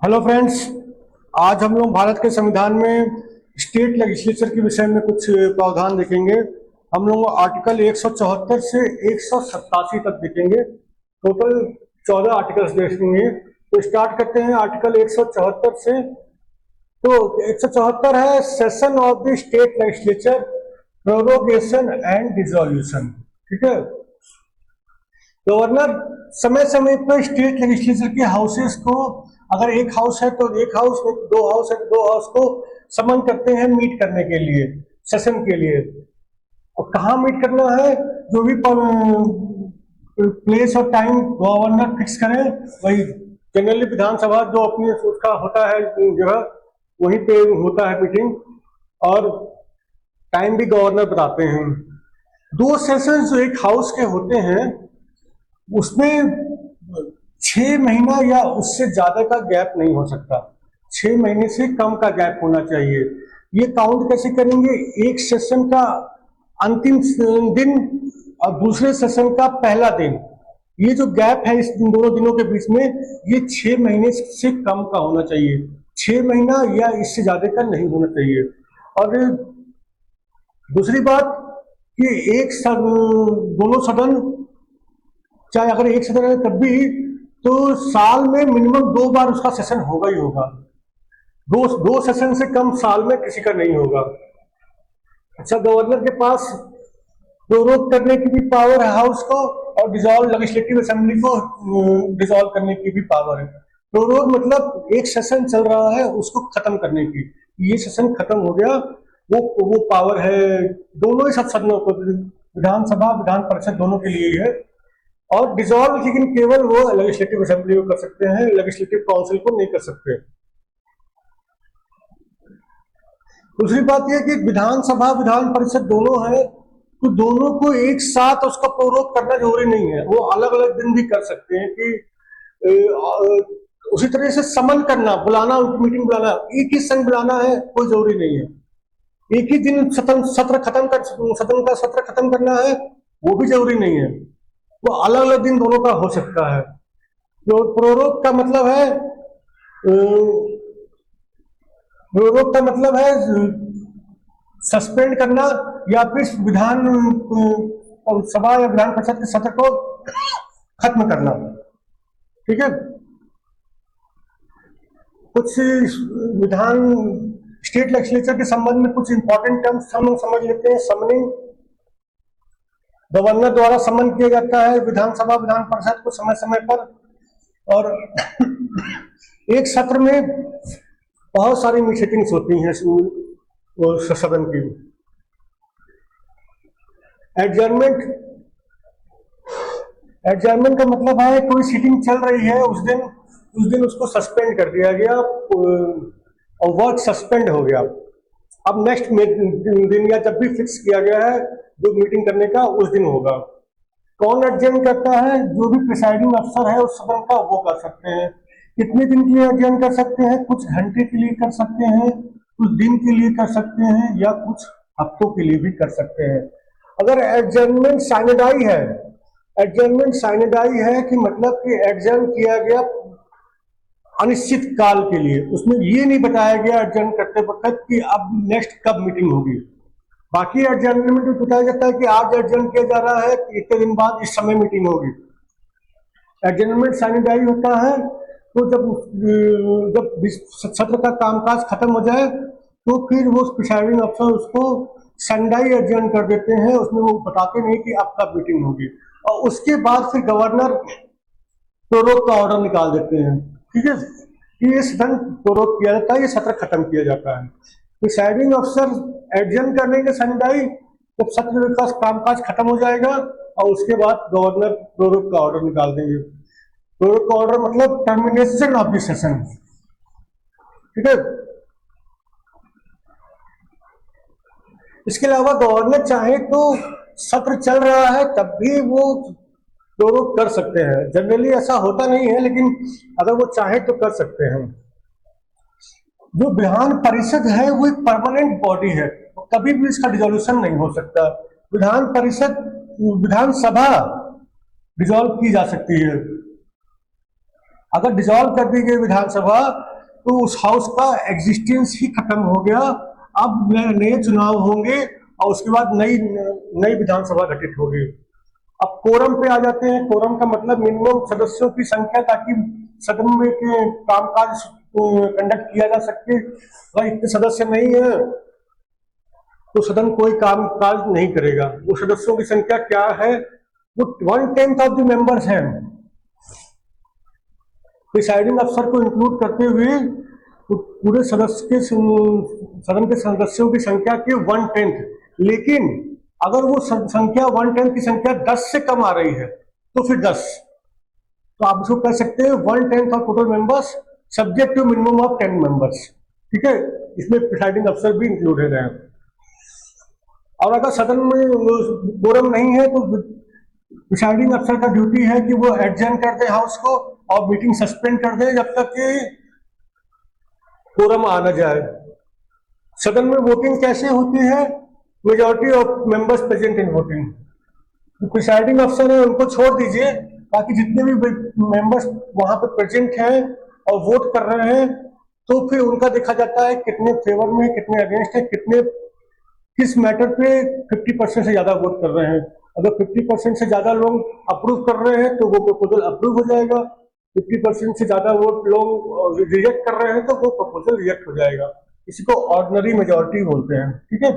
Hello friends. आज हम लोग भारत के संविधान में स्टेट लेजिस्लेचर के विषय में कुछ प्रावधान देखेंगे। हम लोग आर्टिकल 174 से 187 तक देखेंगे। टोटल 14 आर्टिकल्स देखेंगे। तो स्टार्ट करते हैं आर्टिकल 174 से। तो 174 है session of the state legislature, prorogation and dissolution. ठीक है। गवर्नर समय समय पर स्टेट लेजिस्लेचर के हाउसेस को, अगर एक हाउस है तो एक हाउस, दो हाउस है तो दो हाउस को समन करते हैं मीट करने के लिए, सेशन के लिए। और कहाँ मीट करना है, जो भी प्लेस और टाइम गवर्नर फिक्स करें, वही जनरली विधानसभा जो अपनी उसका होता है जगह, वहीं पे होता है मीटिंग, और टाइम भी गवर्नर बताते हैं। दो सेशन जो एक हाउस के होते हैं उसमें 6 महीना या उससे ज्यादा का गैप नहीं हो सकता। 6 महीने से कम का गैप होना चाहिए। ये काउंट कैसे करेंगे? एक सेशन का अंतिम दिन और दूसरे सेशन का पहला दिन, ये जो गैप है इस दोनों दिनों के बीच में, ये 6 महीने से कम का होना चाहिए। 6 महीना या इससे ज्यादा का नहीं होना चाहिए। और दूसरी बात कि दोनों सदन, चाहे अगर एक सदन है तब भी, तो साल में मिनिमम 2 बार उसका सेशन होगा ही होगा। दो सेशन से कम साल में किसी का नहीं होगा। अच्छा, गवर्नर के पास प्रोरोग करने की भी पावर है हाउस को, और डिसॉल्व लेजिस्लेटिव असेंबली को डिसॉल्व करने की भी पावर है। प्रोरोग मतलब एक सेशन चल रहा है उसको खत्म करने की। ये सेशन खत्म हो गया, वो पावर है दोनों ही सब सदनों को, विधानसभा विधान परिषद दोनों के लिए ही है। और डिसॉल्व लेकिन केवल वो लेजिस्लेटिव असेंबली को कर सकते हैं, लेजिस्लेटिव काउंसिल को नहीं कर सकते। दूसरी बात यह कि विधानसभा विधान परिषद दोनों है, तो दोनों को एक साथ उसका प्रोरोग करना जरूरी नहीं है। वो अलग अलग दिन भी कर सकते हैं कि उसी तरह से समन करना, बुलाना, उनकी मीटिंग बुलाना, एक ही संग बुलाना है कोई जरूरी नहीं है। एक ही दिन सदन का सत्र खत्म करना है वो भी जरूरी नहीं है। वो अलग अलग दिन दोनों का हो सकता है। तो प्रोरोग का मतलब है सस्पेंड करना या फिर विधान सभा या विधान परिषद के सत्र को खत्म करना। ठीक है। कुछ विधान स्टेट लेजिस्लेचर के संबंध में कुछ इंपॉर्टेंट टर्म्स हम लोग समझ लेते हैं। समनिंग, गवर्नर द्वारा समन किया जाता है विधानसभा विधान परिषद को समय समय पर, और एक सत्र में बहुत सारी मीटिंग्स होती हैं सदन की। एडजर्नमेंट का मतलब है कोई सीटिंग चल रही है, उस दिन उसको सस्पेंड कर दिया गया और वर्क सस्पेंड हो गया। अब नेक्स्ट दिन या जब भी फिक्स किया गया है जो मीटिंग करने का, उस दिन होगा। कौन एडजर्न करता है? जो भी प्रिसाइडिंग अफसर है उस सदन का, वो कर सकते हैं। कितने दिन के लिए एडजर्न कर सकते हैं? कुछ घंटे के लिए कर सकते हैं, कुछ दिन के लिए कर सकते हैं, या कुछ हफ्तों के लिए भी कर सकते हैं। अगर एडजर्नमेंट साइनेडाई है कि मतलब कि एडजर्न किया गया अनिश्चित काल के लिए, उसमें ये नहीं बताया गया एडजर्न करते वक्त कि अब नेक्स्ट कब मीटिंग होगी। बाकी एडजर्नमेंट में बताया जाता है कि आज एडजर्न किया जा रहा है कि इतने दिन बाद इस समय मीटिंग होगी। एडजर्नमेंट साइनेडाई होता है तो जब सत्र का कामकाज खत्म हो जाए तो फिर वो प्रिसाइडिंग अफसर उसको संडाई एडजर्न कर देते हैं। उसमें वो बताते नहीं कि अब कब मीटिंग होगी, और उसके बाद फिर गवर्नर प्रोरोग का ऑर्डर निकाल देते हैं। ठीक है, ये सदन प्रोरोग किया जाता है, ये सत्र खत्म किया जाता है। प्रिसाइडिंग अफसर एडजर्न करने के संडाई जब सत्र का कामकाज खत्म हो जाएगा, और उसके बाद गवर्नर प्रोरोग का ऑर्डर निकाल देंगे। प्रोरोग का ऑर्डर मतलब टर्मिनेशन ऑफ द सेशन। ठीक है। इसके अलावा गवर्नर चाहे तो सत्र चल रहा है तब भी वो प्रोरोग कर सकते हैं। जनरली ऐसा होता नहीं है, लेकिन अगर वो चाहे तो कर सकते हैं। जो विधान परिषद है वो एक परमानेंट बॉडी है, कभी भी इसका डिसोल्यूशन नहीं हो सकता। विधानसभा डिसॉल्व की जा सकती है, अगर डिसॉल्व कर दी गई विधानसभा तो उस हाउस का एग्जिस्टेंस ही खत्म हो गया। अब नए चुनाव होंगे और उसके बाद नई नई विधानसभा गठित होगी। अब कोरम पे आ जाते हैं। कोरम का मतलब मिनिमम सदस्यों की संख्या, ताकि सदन में के कामकाज कंडक्ट किया जा सके। अगर इतने सदस्य नहीं है तो सदन कोई काम काज नहीं करेगा। वो सदस्यों की संख्या क्या है? वो 1/10 ऑफ द मेंबर्स हैं। प्रिसाइडिंग अफसर को इंक्लूड करते हुए तो पूरे सदन के सदस्यों की संख्या के 1/10। लेकिन अगर वो संख्या 1/10 की संख्या 10 से कम आ रही है तो फिर 10। तो आप इसको कह सकते हैं 1/10 of total members subject to minimum of 10 members. ठीक है, इसमें प्रिसाइडिंग अफसर भी इंक्लूडेड है। और अगर सदन में कोरम नहीं है तो प्रिसाइडिंग अफसर का ड्यूटी है कि वो एडजर्न कर दे हाउस को और मीटिंग सस्पेंड कर दे जब तक कि कोरम आ न जाए। सदन में वोटिंग कैसे होती है? Majority of members present in voting. Presiding अफसर है उनको छोड़ दीजिए, बाकी जितने भी मेंबर्स वहां पर प्रेजेंट हैं और वोट कर रहे हैं तो फिर उनका देखा जाता है कितने फेवर में, कितने अगेंस्ट है, कितने किस मैटर पे 50% से ज्यादा वोट कर रहे हैं। अगर 50% से ज्यादा लोग अप्रूव कर रहे हैं तो वो प्रपोजल अप्रूव हो जाएगा। 50% से ज्यादा वोट लोग रिजेक्ट कर रहे हैं तो वो प्रपोजल रिजेक्ट हो जाएगा। इसी को ऑर्डिनरी मेजॉरिटी बोलते हैं। ठीक है,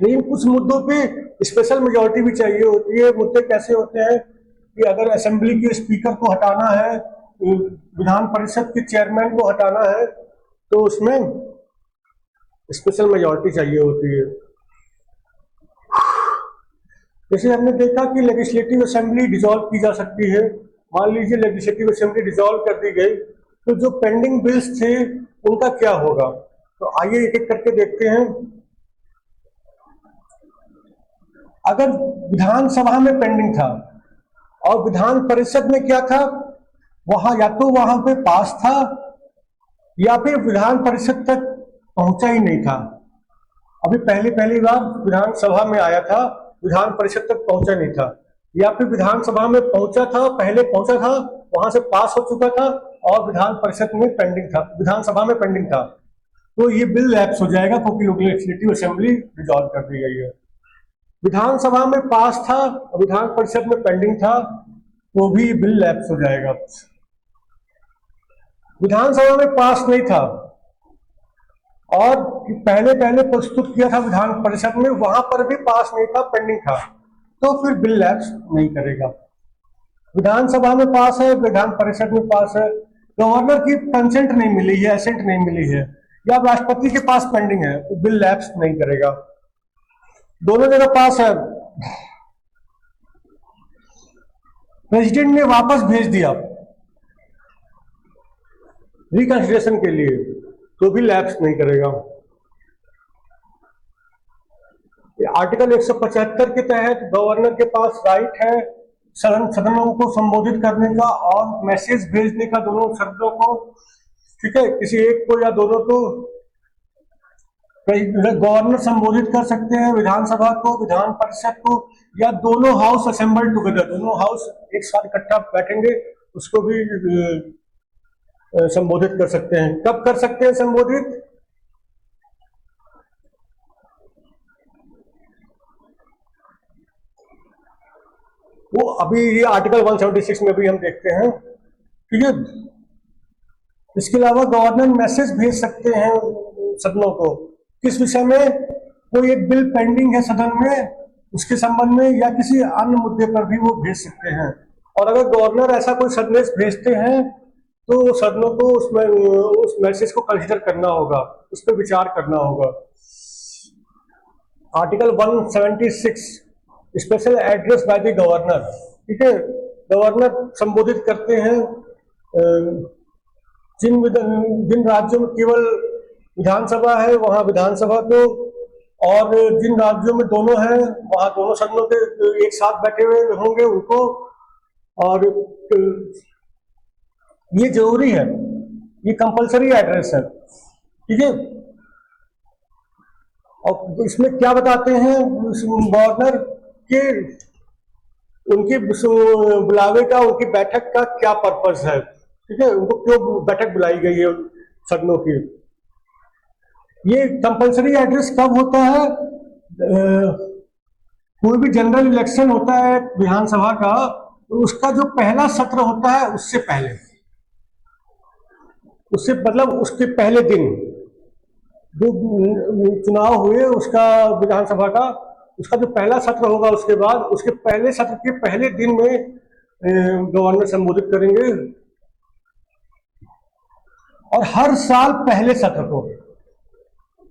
लेकिन कुछ मुद्दों पे स्पेशल मेजॉरिटी भी चाहिए होती है। मुद्दे कैसे होते हैं कि अगर असेंबली के स्पीकर को हटाना है, विधान परिषद के चेयरमैन को हटाना है, तो उसमें स्पेशल मेजॉरिटी चाहिए होती है। जैसे हमने देखा कि लेजिस्लेटिव असेंबली डिसॉल्व की जा सकती है। मान लीजिए लेजिस्लेटिव असेंबली डिसॉल्व कर दी गई तो जो पेंडिंग बिल्स थे उनका क्या होगा? तो आइए एक एक करके देखते हैं। अगर विधानसभा में पेंडिंग था और विधान परिषद में क्या था, वहां या तो वहां पे पास था या फिर विधान परिषद तक पहुंचा ही नहीं था। अभी पहली बार विधानसभा में आया था, विधान परिषद तक पहुंचा नहीं था, या फिर विधानसभा में पहुंचा था, पहले पहुंचा था, वहां से पास हो चुका था और विधान परिषद में पेंडिंग था, विधानसभा में पेंडिंग था, तो ये बिल लैप्स हो जाएगा क्योंकि लेजिस्लेटिव असेंबली डिसॉल्व कर दी गई है। विधानसभा में पास था और विधान परिषद में पेंडिंग था तो भी बिल लैप्स हो जाएगा। विधानसभा में पास नहीं था और पहले प्रस्तुत किया था विधान परिषद में, वहां पर भी पास नहीं था, पेंडिंग था, तो फिर बिल लैप्स नहीं करेगा। विधानसभा में पास है, विधान परिषद में पास है, गवर्नर की कंसेंट नहीं मिली है, एसेंट नहीं मिली है, या राष्ट्रपति के पास पेंडिंग है, तो बिल लैप्स नहीं करेगा। दोनों जगह पास है, प्रेसिडेंट ने वापस भेज दिया रिकंसिडरेशन के लिए, तो भी लैप्स नहीं करेगा। आर्टिकल 175 के तहत गवर्नर के पास राइट है सदनों को संबोधित करने का और मैसेज भेजने का, दोनों शब्दों को। ठीक है, किसी एक को या दोनों को गवर्नर संबोधित कर सकते हैं, विधानसभा को, विधान परिषद को, या दोनों हाउस असेंबल टुगेदर, दोनों हाउस एक साथ इकट्ठा बैठेंगे उसको भी संबोधित कर सकते हैं। कब कर सकते हैं संबोधित? वो अभी ये आर्टिकल 176 में भी हम देखते हैं। ठीक है, इसके अलावा गवर्नर मैसेज भेज सकते हैं सदनों को, किस विषय में? कोई एक बिल पेंडिंग है सदन में, उसके संबंध में, या किसी अन्य मुद्दे पर भी वो भेज सकते हैं। और अगर गवर्नर ऐसा कोई संदेश भेजते हैं तो सदनों को उस मैसेज को कंसीडर करना होगा, उस पर विचार करना होगा। Article 176 special address by the governor. ठीक है, गवर्नर संबोधित करते हैं जिन राज्यों में केवल विधानसभा है वहां विधानसभा को, और जिन राज्यों में दोनों हैं वहां दोनों सदनों के एक साथ बैठे हुए होंगे उनको। और ये जरूरी है, ये कंपलसरी एड्रेस है। ठीक है, और इसमें क्या बताते हैं गवर्नर कि उनके बुलावे का, उनकी बैठक का क्या पर्पस है, ठीक है, उनको क्यों बैठक बुलाई गई है सदनों की। ये कंपलसरी एड्रेस कब होता है? कोई भी जनरल इलेक्शन होता है विधानसभा का, तो उसका जो पहला सत्र होता है उससे पहले, उससे मतलब उसके पहले दिन जो चुनाव हुए उसका विधानसभा का, उसका जो पहला सत्र होगा, उसके बाद उसके पहले सत्र के पहले दिन में गवर्नर संबोधित करेंगे। और हर साल पहले सत्र को,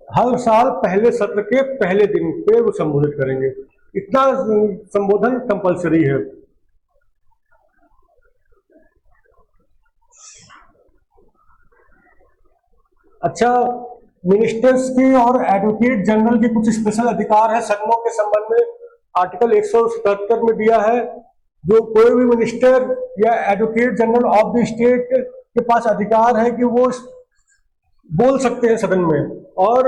हर साल पहले सत्र के पहले दिन पे वो संबोधित करेंगे। इतना संबोधन कंपलसरी है। अच्छा, मिनिस्टर्स के और एडवोकेट जनरल के कुछ स्पेशल अधिकार है सदनों के संबंध में, आर्टिकल 177 में दिया है। जो कोई भी मिनिस्टर या advocate general of the state के पास अधिकार है कि वो बोल सकते हैं सदन में और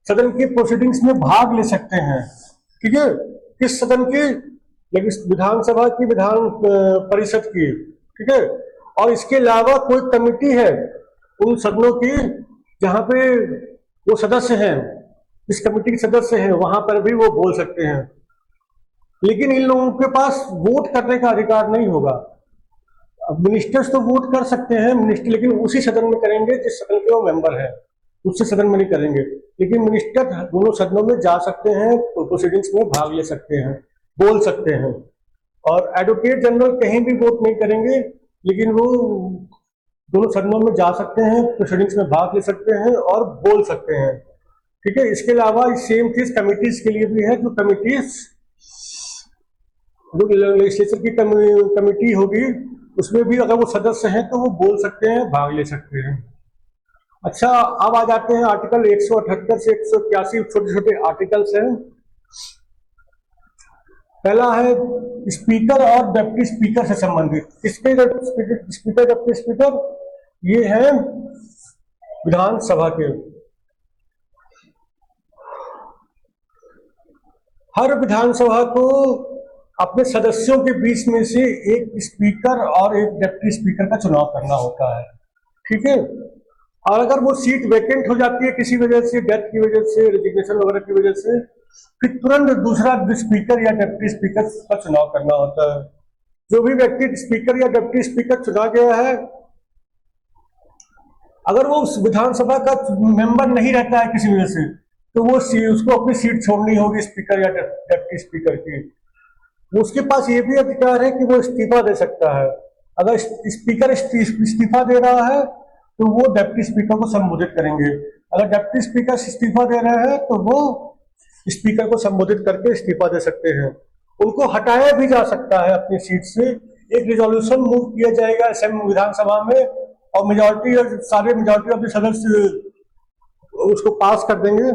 सदन की प्रोसीडिंग्स में भाग ले सकते हैं, ठीक है, किस सदन की, लेकिन विधानसभा की, विधान परिषद की, ठीक है। और इसके अलावा कोई कमिटी है उन सदनों की जहां पे वो सदस्य हैं, इस कमेटी के सदस्य हैं, वहां पर भी वो बोल सकते हैं। लेकिन इन लोगों के पास वोट करने का अधिकार नहीं होगा। अब मिनिस्टर्स तो वोट कर सकते हैं मिनिस्टर, लेकिन उसी सदन में करेंगे जिस सदन के वो मेंबर है, उससे सदन में नहीं करेंगे। लेकिन मिनिस्टर दोनों सदनों में जा सकते हैं, प्रोसीडिंग्स में भाग ले सकते हैं, बोल सकते हैं। और एडवोकेट जनरल कहीं भी वोट नहीं करेंगे, लेकिन वो दोनों सदनों में जा सकते हैं, प्रोसीडिंग्स में भाग ले सकते हैं और बोल सकते हैं, ठीक है। इसके अलावा सेम चीज कमिटीज के लिए भी है। जो कमिटीज, जो लेजिस्लेचर की कमिटी होगी, उसमें भी अगर वो सदस्य हैं तो वो बोल सकते हैं, भाग ले सकते हैं। अच्छा, अब आ जाते हैं आर्टिकल 178 से 181, छोटे छोटे आर्टिकल्स हैं। पहला है स्पीकर और डिप्टी स्पीकर से संबंधित। किसके स्पीकर, डिप्टी स्पीकर? ये है विधानसभा के। हर विधानसभा को अपने सदस्यों के बीच में से एक स्पीकर और एक डिप्टी स्पीकर का चुनाव करना होता है, ठीक है। और अगर वो सीट वैकेंट हो जाती है किसी वजह से, डेथ की वजह से, रेजिग्नेशन वगैरह की वजह से, फिर तुरंत दूसरा स्पीकर या डिप्टी स्पीकर का चुनाव करना होता है। जो भी व्यक्ति स्पीकर या डिप्टी स्पीकर चुना गया है, अगर वो उस विधानसभा का मेंबर नहीं रहता है किसी वजह से, तो वो उसको अपनी सीट छोड़नी होगी, स्पीकर या डिप्टी स्पीकर की। उसके पास ये भी अधिकार है कि वो इस्तीफा दे सकता है। अगर स्पीकर इस्तीफा दे रहा है तो वो डिप्टी स्पीकर को संबोधित करेंगे। अगर डिप्टी स्पीकर इस्तीफा दे रहे हैं तो वो स्पीकर को संबोधित करके इस्तीफा दे सकते हैं। उनको हटाया भी जा सकता है अपनी सीट से। एक रिजोल्यूशन मूव किया जाएगा विधानसभा में और मेजॉरिटी ऑफ द सदस्य उसको पास कर देंगे।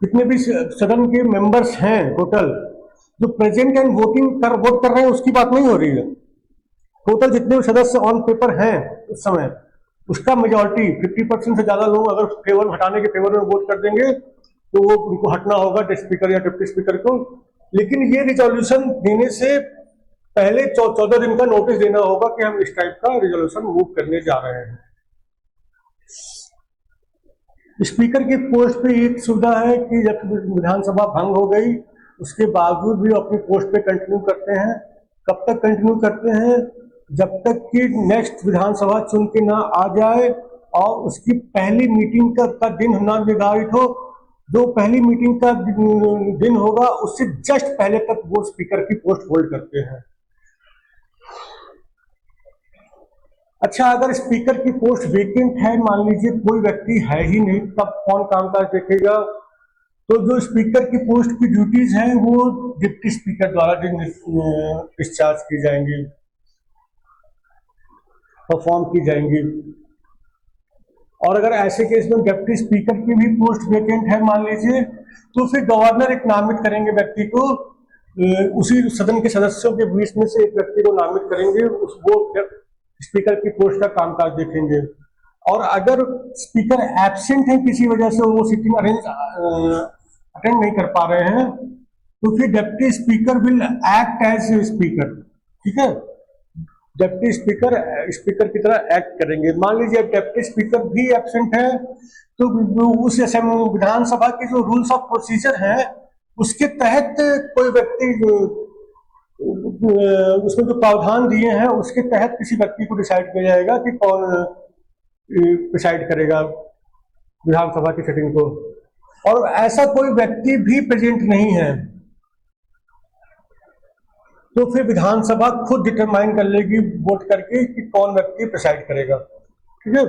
जितने भी सदन के मेंबर्स हैं टोटल, जो प्रेजेंट एंड वोट कर रहे हैं उसकी बात नहीं हो रही है। टोटल जितने भी सदस्य ऑन पेपर हैं उस समय, उसका मेजॉरिटी 50% से ज्यादा लोग अगर फेवर हटाने के फेवर में वोट कर देंगे तो वो उनको हटना होगा, स्पीकर या डिप्टी स्पीकर को। लेकिन ये रिजोल्यूशन देने से पहले 14 दिन का नोटिस देना होगा कि हम इस टाइप का रिजोल्यूशन मूव करने जा रहे हैं। स्पीकर की पोस्ट पे एक सुविधा है कि जब विधानसभा भंग हो गई उसके बावजूद भी अपनी पोस्ट पे कंटिन्यू करते हैं। कब तक कंटिन्यू करते हैं? जब तक कि नेक्स्ट विधानसभा चुन के ना आ जाए और उसकी पहली मीटिंग का दिन ना निर्धारित हो। जो पहली मीटिंग का दिन होगा उससे जस्ट पहले तक वो स्पीकर की पोस्ट होल्ड करते हैं। अच्छा, अगर स्पीकर की पोस्ट वेकेंट है, मान लीजिए कोई व्यक्ति है ही नहीं, तब कौन कामकाज देखेगा? तो जो स्पीकर की पोस्ट की ड्यूटीज हैं वो डिप्टी स्पीकर द्वारा डिस्चार्ज की जाएंगी, परफॉर्म की जाएंगी। और अगर ऐसे केस में डिप्टी स्पीकर की भी पोस्ट वेकेंट है मान लीजिए, तो फिर गवर्नर एक नामित करेंगे व्यक्ति को, उसी सदन के सदस्यों के बीच में से एक व्यक्ति को नामित करेंगे, वो स्पीकर की पोस्ट का कामकाज देखेंगे। और अगर स्पीकर एब्सेंट है किसी वजह से, वो सिटिंग अटेंड नहीं कर पा रहे हैं, तो फिर deputy speaker will act as speaker, ठीक है, डिप्टी स्पीकर स्पीकर की तरह एक्ट करेंगे। मान लीजिए डिप्टी स्पीकर भी एब्सेंट है तो उस विधानसभा के जो रूल्स ऑफ प्रोसीजर हैं उसके तहत कोई व्यक्ति उसमें जो प्रावधान दिए हैं उसके तहत किसी व्यक्ति को डिसाइड किया जाएगा कि कौन डिसाइड करेगा विधानसभा की सेटिंग को, और ऐसा कोई व्यक्ति भी प्रेजेंट नहीं है तो फिर विधानसभा खुद डिटरमाइन कर लेगी वोट करके कि कौन व्यक्ति प्रिसाइड करेगा, ठीक है।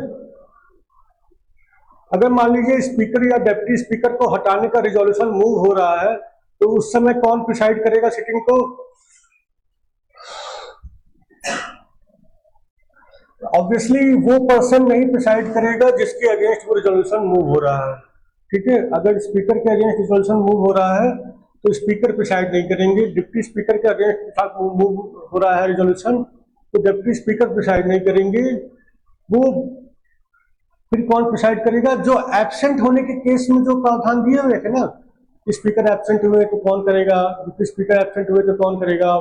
अगर मान लीजिए स्पीकर या डिप्टी स्पीकर को हटाने का रिजोल्यूशन मूव हो रहा है तो उस समय कौन प्रिसाइड करेगा सिटिंग को? ऑब्वियसली वो पर्सन नहीं प्रिसाइड करेगा जिसके अगेंस्ट वो रिजोल्यूशन मूव हो रहा है, ठीक है। अगर स्पीकर के अगेंस्ट रिजोल्यूशन मूव हो रहा है तो स्पीकर प्रिसाइड नहीं करेंगे, डिप्टी स्पीकर के अगेंस्ट मूव हो रहा है रिजोल्यूशन तो डिप्टी स्पीकर प्रिसाइड नहीं करेंगे। वो फिर कौन प्रिसाइड करेगा? जो एब्सेंट होने के केस में जो प्रावधान दिए हुए थे ना, स्पीकर एब्सेंट हुए तो कौन करेगा, डिप्टी स्पीकर एब्सेंट हुए तो कौन करेगा,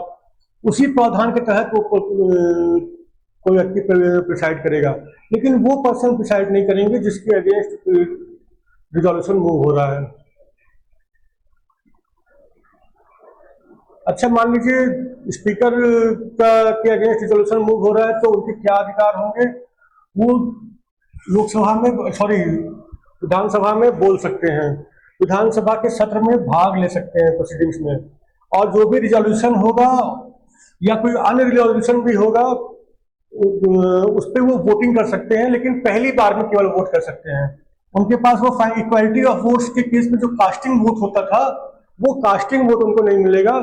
उसी प्रावधान के तहत वो कोई व्यक्ति प्रिसाइड करेगा। लेकिन वो पर्सन प्रिसाइड नहीं करेंगे जिसके अगेंस्ट रिजोल्यूशन मूव हो रहा है। अच्छा, मान लीजिए स्पीकर के अगेंस्ट रिजोल्यूशन मूव हो रहा है तो उनके क्या अधिकार होंगे? वो लोकसभा में विधानसभा में बोल सकते हैं, विधानसभा के सत्र में भाग ले सकते हैं प्रोसीडिंग्स में, और जो भी रिजोल्यूशन होगा या कोई अन्य रिजोल्यूशन भी होगा उस पर वो वोटिंग कर सकते हैं, लेकिन पहली बार में केवल वोट कर सकते हैं। उनके पास वो इक्वालिटी ऑफ वोट्स के केस में जो कास्टिंग वोट होता था वो कास्टिंग वोट उनको नहीं मिलेगा।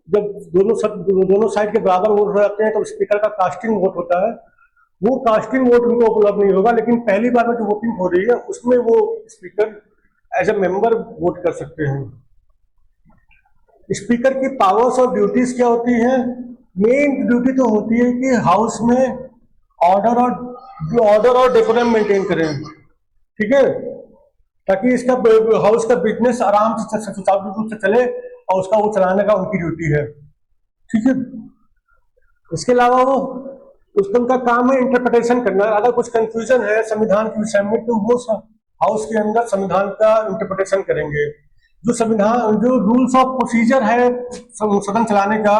जब दोनों साइड के बराबर वोट हो जाते हैं तो स्पीकर का कास्टिंग वोट होता है, वो कास्टिंग वोट उनको उपलब्ध नहीं होगा, लेकिन पहली बार में जो वोटिंग हो रही है उसमें वो speaker as a member vote कर सकते हैं। स्पीकर की पावर्स और ड्यूटीज क्या होती हैं? मेन ड्यूटी तो होती है कि हाउस में ऑर्डर और डेकोरम मेंटेन करें, ठीक है, ताकि इसका हाउस का बिजनेस आराम से सुचारू रूप से चले और उसका वो चलाने का उनकी ड्यूटी है, ठीक है। इसके अलावा वो उनका काम है इंटरप्रिटेशन करना। अगर कुछ कंफ्यूजन है संविधान के विषय में तो वो हाउस के अंदर संविधान का इंटरप्रिटेशन करेंगे। जो रूल्स ऑफ प्रोसीजर है सदन चलाने का,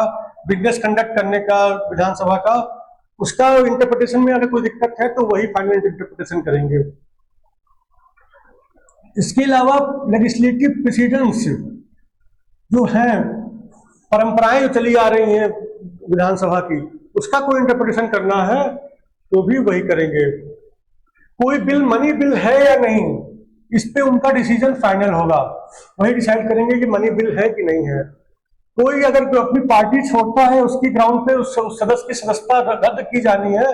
बिजनेस कंडक्ट करने का विधानसभा का, उसका इंटरप्रिटेशन में अगर कोई दिक्कत है तो वही फाइनल इंटरप्रिटेशन करेंगे। इसके अलावा लेजिस्लेटिव प्रेसिडेंट्स जो हैं, परंपराएं जो चली आ रही हैं विधानसभा की, उसका कोई इंटरप्रिटेशन करना है तो भी वही करेंगे। कोई बिल मनी बिल है या नहीं, इस पे उनका डिसीजन फाइनल होगा, वही डिसाइड करेंगे कि मनी बिल है कि नहीं है। कोई अगर अपनी पार्टी छोड़ता है उसकी ग्राउंड पे उस सदस्य की सदस्यता रद्द की जानी है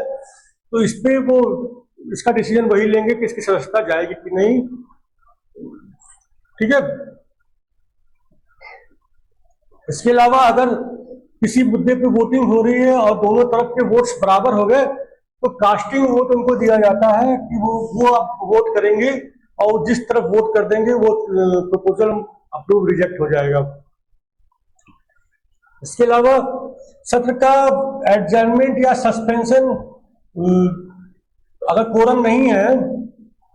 तो इस पे वो इसका डिसीजन वही लेंगे कि इसकी सदस्यता जाएगी कि नहीं, ठीक है। इसके अलावा अगर किसी मुद्दे पे वोटिंग हो रही है और दोनों तरफ के वोट्स बराबर हो गए तो कास्टिंग वोट उनको दिया जाता है कि वो आप वोट करेंगे और जिस तरफ वोट कर देंगे वो प्रपोजल अप्रूव रिजेक्ट हो जाएगा। इसके अलावा सत्र का एडजर्नमेंट या सस्पेंशन, अगर कोरम नहीं है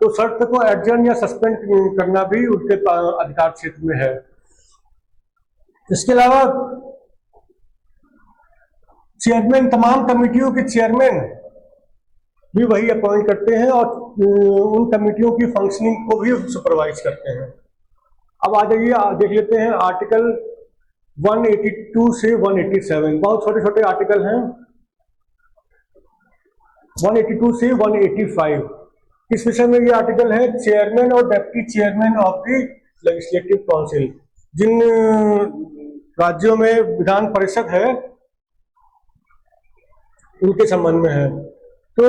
तो सत्र को एडजर्न या सस्पेंड करना भी उनके अधिकार क्षेत्र में है। इसके अलावा चेयरमैन, तमाम कमेटियों के चेयरमैन भी वही अपॉइंट करते हैं और उन कमेटियों की फंक्शनिंग को भी सुपरवाइज करते हैं। अब आ जाइए देख लेते हैं आर्टिकल 182 से 187, बहुत छोटे छोटे आर्टिकल हैं। 182 से 185 किस विषय में ये आर्टिकल है? चेयरमैन और deputy chairman of the legislative council, जिन राज्यों में विधान परिषद है उनके संबंध में है। तो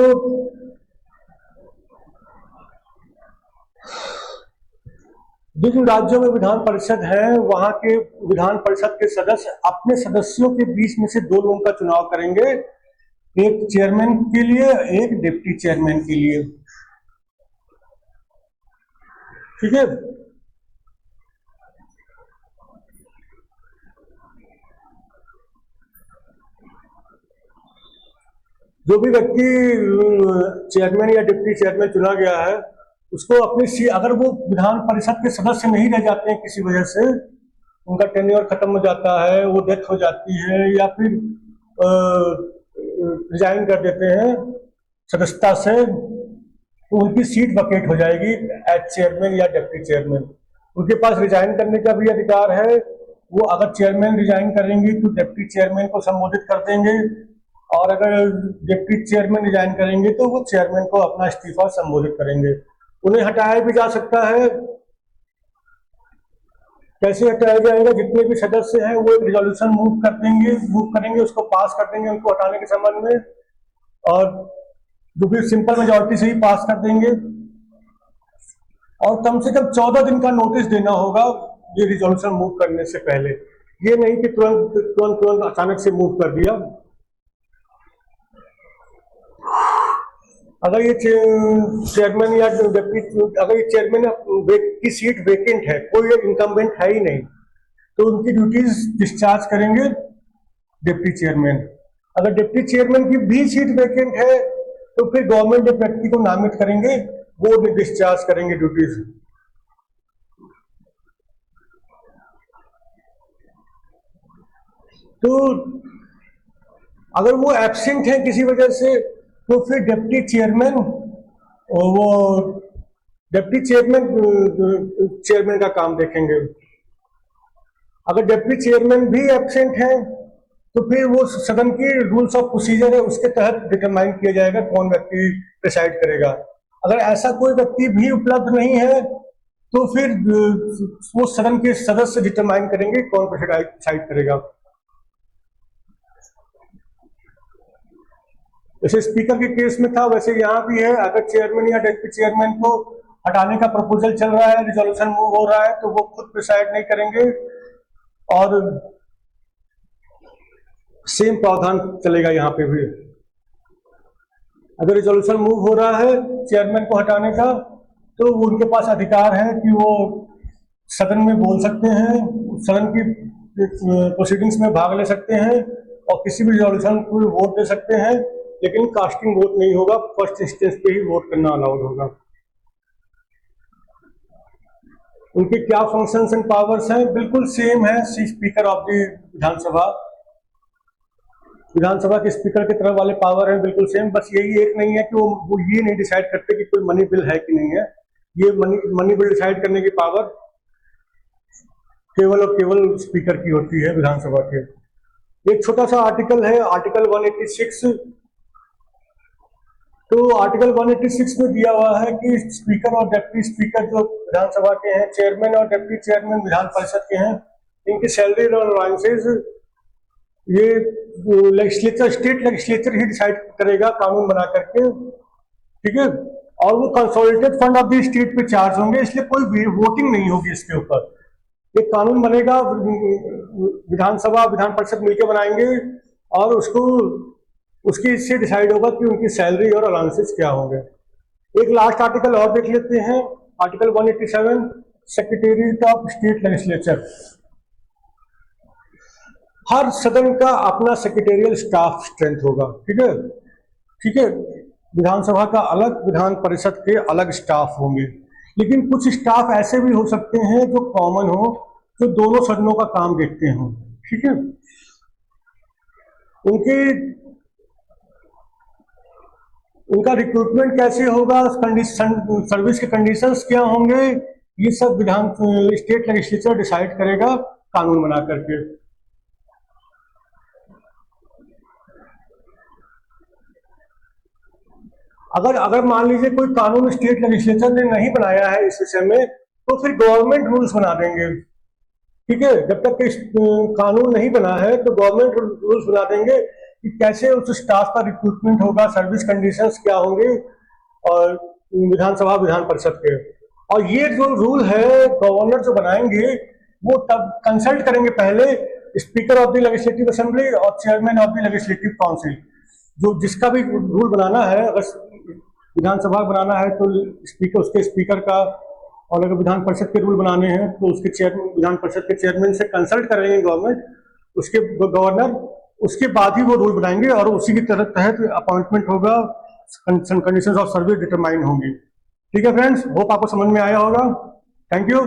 जिन राज्यों में विधान परिषद है वहां के विधान परिषद के सदस्य अपने सदस्यों के बीच में से 2 लोगों का चुनाव करेंगे, एक चेयरमैन के लिए, एक डिप्टी चेयरमैन के लिए, ठीक है। जो भी व्यक्ति चेयरमैन या डिप्टी चेयरमैन चुना गया है, उसको अपनी सीट, अगर वो विधान परिषद के सदस्य नहीं रह जाते हैं किसी वजह से, उनका टेन्योर खत्म हो जाता है, वो डेथ हो जाती है या फिर रिजाइन कर देते हैं सदस्यता से, तो उनकी सीट वैकेट हो जाएगी एज चेयरमैन या डिप्टी चेयरमैन। उनके पास रिजाइन करने का भी अधिकार है। वो अगर चेयरमैन रिजाइन करेंगे तो डिप्टी चेयरमैन को संबोधित कर देंगे, और अगर डिप्टी चेयरमैन रिजाइन करेंगे तो वो चेयरमैन को अपना इस्तीफा संबोधित करेंगे। उन्हें हटाया भी जा सकता है। कैसे हटाया जाएगा? जितने भी सदस्य हैं वो एक रिजोल्यूशन मूव करेंगे, उसको पास कर देंगे उनको हटाने के संबंध में, और जो भी सिंपल मेजॉरिटी से ही पास कर देंगे। और कम से कम 14 दिन का नोटिस देना होगा ये रिजोल्यूशन मूव करने से पहले। ये नहीं कि तुरंत अचानक से मूव कर दिया। अगर ये चेयरमैन या डिप्टी, अगर ये चेयरमैन की सीट वेकेंट है, कोई इनकम्बेंट है ही नहीं, तो उनकी ड्यूटीज डिस्चार्ज करेंगे डिप्टी चेयरमैन। अगर डिप्टी चेयरमैन की भी सीट वेकेंट है तो फिर गवर्नमेंट एक व्यक्ति को नामित करेंगे, वो डिस्चार्ज करेंगे ड्यूटीज। तो अगर वो एब्सेंट है किसी वजह से, तो फिर डिप्टी चेयरमैन का काम देखेंगे। अगर डिप्टी चेयरमैन भी एब्सेंट है तो फिर वो सदन की रूल्स ऑफ प्रोसीजर है, उसके तहत डिटरमाइन किया जाएगा कौन व्यक्ति प्रिसाइड करेगा। अगर ऐसा कोई व्यक्ति भी उपलब्ध नहीं है तो फिर वो सदन के सदस्य डिटरमाइन करेंगे कौन प्रिसाइड करेगा। जैसे स्पीकर के केस में था, वैसे यहाँ भी है। अगर चेयरमैन या डिप्टी चेयरमैन को हटाने का प्रपोजल चल रहा है, रिजोल्यूशन मूव हो रहा है, तो वो खुद प्रिसाइड नहीं करेंगे, और सेम प्रावधान चलेगा यहाँ पे भी। अगर रिजोल्यूशन मूव हो रहा है चेयरमैन को हटाने का, तो उनके पास अधिकार है कि वो सदन में बोल सकते हैं, सदन की प्रोसीडिंग्स में भाग ले सकते हैं, और किसी भी रिजोल्यूशन को वोट दे सकते हैं, लेकिन कास्टिंग वोट नहीं होगा, फर्स्ट इंस्टेंस पे ही वोट करना अलाउड होगा। उनके क्या फंक्शंस एंड पावर्स हैं? बिल्कुल सेम है स्पीकर ऑफ द विधानसभा के स्पीकर की तरफ वाले पावर हैं, बिल्कुल सेम। बस यही एक नहीं है कि वो ये नहीं डिसाइड करते कि कोई मनी बिल है कि नहीं है। ये मनी बिल डिसाइड करने की पावर केवल और केवल स्पीकर की होती है विधानसभा के। एक छोटा सा आर्टिकल है, आर्टिकल 186। तो आर्टिकल 186 में दिया हुआ है कि स्पीकर और डिप्टी स्पीकर जो विधानसभा के हैं, चेयरमैन और डिप्टी चेयरमैन विधान परिषद के हैं, इनकी सैलरी और अलाउंसेस ये स्टेट लेजिस्लेचर ही डिसाइड करेगा कानून बना करके, ठीक है। और वो consolidated fund of the state पे चार्ज होंगे, इसलिए कोई वोटिंग नहीं होगी इसके ऊपर। एक कानून बनेगा, विधानसभा विधान परिषद मिलकर बनाएंगे, और उसकी इससे डिसाइड होगा कि उनकी सैलरी और अलाउंसेस क्या होंगे। एक लास्ट आर्टिकल और देख लेते हैं, article 187, secretariat of state legislature. हर सदन का अपना सेक्रेटेरियल स्टाफ स्ट्रेंथ होगा, ठीक है, ठीक है। विधानसभा का अलग, विधान परिषद के अलग स्टाफ होंगे, लेकिन कुछ स्टाफ ऐसे भी हो सकते हैं जो कॉमन हो, जो दोनों सदनों का काम देखते हों, ठीक है। उनका रिक्रूटमेंट कैसे होगा, सर्विस के कंडीशंस क्या होंगे, ये सब स्टेट लेजिस्लेचर डिसाइड करेगा कानून बना करके। अगर मान लीजिए कोई कानून स्टेट लेजिस्लेचर ने नहीं बनाया है इस विषय में, तो फिर गवर्नमेंट रूल्स बना देंगे, ठीक है। जब तक कानून नहीं बना है तो गवर्नमेंट रूल्स बना देंगे कि कैसे उस स्टाफ का रिक्रूटमेंट होगा, सर्विस कंडीशंस क्या होंगे, और विधानसभा विधान परिषद के। और ये जो रूल है गवर्नर जो बनाएंगे, वो तब कंसल्ट करेंगे पहले speaker of the legislative assembly और chairman of the legislative council. जो जिसका भी रूल बनाना है, अगर विधानसभा बनाना है तो उसके स्पीकर का, और अगर विधान परिषद के रूल बनाने हैं तो उसके विधान परिषद के चेयरमैन से कंसल्ट करेंगे गवर्नमेंट, उसके गवर्नर, उसके बाद ही वो रूल बनाएंगे और उसी के तहत अपॉइंटमेंट होगा, कंडीशंस ऑफ सर्विस डिटरमाइन होंगी। ठीक है फ्रेंड्स, होप आपको समझ में आया होगा। Thank you.